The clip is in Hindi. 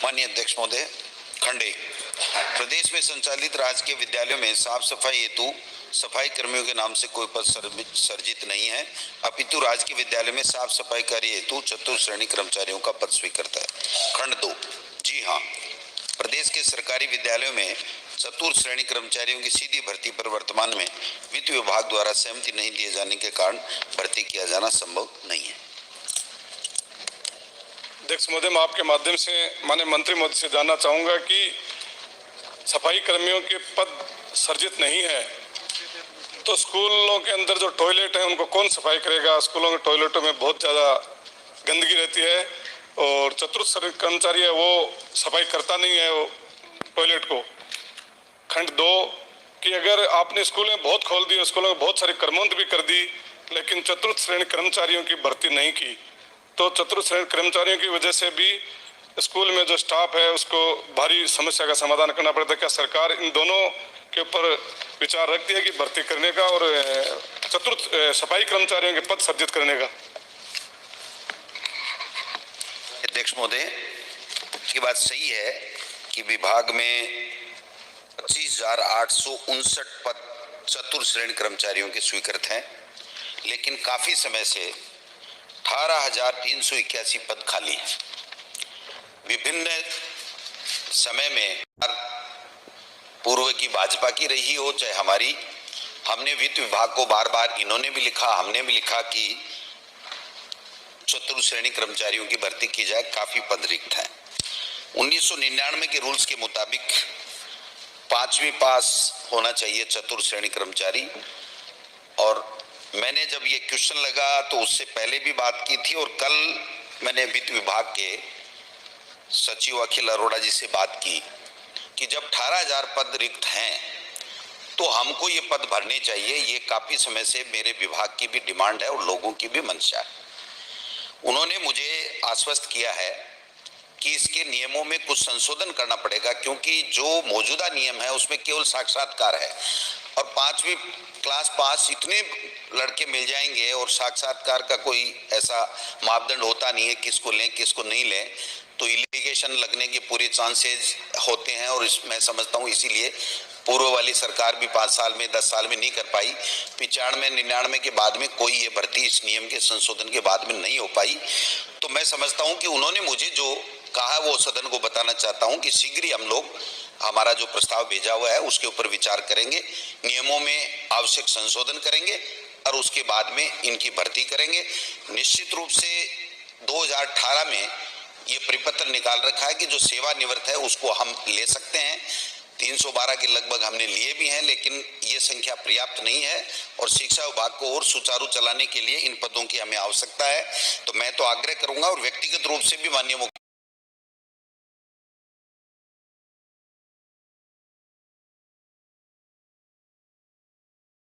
माननीय अध्यक्ष महोदय, खंड 1। प्रदेश में संचालित राजकीय विद्यालयों में साफ सफाई हेतु सफाई कर्मियों के नाम से कोई पद सर्जित नहीं है, अपितु राजकीय विद्यालय में साफ सफाई कार्य हेतु चतुर्थ श्रेणी कर्मचारियों का पद स्वीकृत है। खंड 2। जी हाँ, प्रदेश के सरकारी विद्यालयों में चतुर्थ श्रेणी कर्मचारियों की सीधी भर्ती पर वर्तमान में वित्त विभाग द्वारा सहमति नहीं दिए जाने के कारण भर्ती किया जाना संभव नहीं है। अध्यक्ष महोदय, मैं आपके माध्यम से माननीय मंत्री महोदय से जानना चाहूंगा कि सफाई कर्मियों के पद सर्जित नहीं है तो स्कूलों के अंदर जो टॉयलेट है उनको कौन सफाई करेगा? स्कूलों के टॉयलेटों में बहुत ज़्यादा गंदगी रहती है और चतुर्थ श्रेणी कर्मचारी है वो सफाई करता नहीं है वो टॉयलेट को। खंड 2 कि अगर आपने स्कूलें बहुत खोल दी, स्कूलों में बहुत सारी कर्मोन्नति भी कर दी, लेकिन चतुर्थ श्रेणी कर्मचारियों की भर्ती नहीं की, तो चतुर्थ श्रेणी कर्मचारियों की वजह से भी स्कूल में जो स्टाफ है उसको भारी समस्या का समाधान करना पड़ता है। क्या सरकार इन दोनों के ऊपर विचार रखती है कि भर्ती करने का और चतुर्थ सफाई कर्मचारियों के पद सर्जित करने का? अध्यक्ष महोदय की बात सही है कि विभाग में 25,859 पद चतुर्थ श्रेणी कर्मचारियों के स्वीकृत हैं, लेकिन काफी समय से 18,381 पद खाली हैं। विभिन्न समय में पूर्व की भाजपा की रही हो चाहे हमारी, हमने वित्त विभाग को बार बार, इन्होंने भी लिखा, हमने भी लिखा कि चतुर्थ श्रेणी कर्मचारियों की भर्ती की जाए, काफी पद रिक्त हैं। 1999 के रूल्स के मुताबिक 5वीं पास होना चाहिए चतुर्थ श्रेणी कर्मचारी, और मैंने जब ये क्वेश्चन लगा तो उससे पहले भी बात की थी और कल मैंने वित्त विभाग के सचिव अखिल अरोड़ा जी से बात की कि जब 18,000 पद रिक्त हैं तो हमको ये पद भरने चाहिए। ये काफी समय से मेरे विभाग की भी डिमांड है और लोगों की भी मंशा है। उन्होंने मुझे आश्वस्त किया है कि इसके नियमों में कुछ संशोधन करना पड़ेगा, क्योंकि जो मौजूदा नियम है उसमें केवल साक्षात्कार है और 5वीं क्लास पास इतने लड़के मिल जाएंगे और साक्षात्कार का कोई ऐसा मापदंड होता नहीं है किसको लें किसको नहीं लें, तो इलिगेशन लगने के पूरे चांसेस होते हैं। और मैं समझता हूँ इसीलिए पूर्व वाली सरकार भी 5 साल में 10 साल में नहीं कर पाई, 95 99 के बाद में कोई ये भर्ती इस नियम के संशोधन के बाद में नहीं हो पाई। तो मैं समझता हूँ कि उन्होंने मुझे जो कहा वो सदन को बताना चाहता हूँ कि शीघ्र ही हम लोग हमारा जो प्रस्ताव भेजा हुआ है उसके ऊपर विचार करेंगे, नियमों में आवश्यक संशोधन करेंगे और उसके बाद में इनकी भर्ती करेंगे। निश्चित रूप से 2018 में ये परिपत्र निकाल रखा है कि जो सेवानिवृत्त है उसको हम ले सकते हैं। 312 के लगभग हमने लिए भी हैं, लेकिन ये संख्या पर्याप्त नहीं है और शिक्षा विभाग को और सुचारू चलाने के लिए इन पदों की हमें आवश्यकता है। तो मैं तो आग्रह करूंगा और व्यक्तिगत रूप से भी माननीय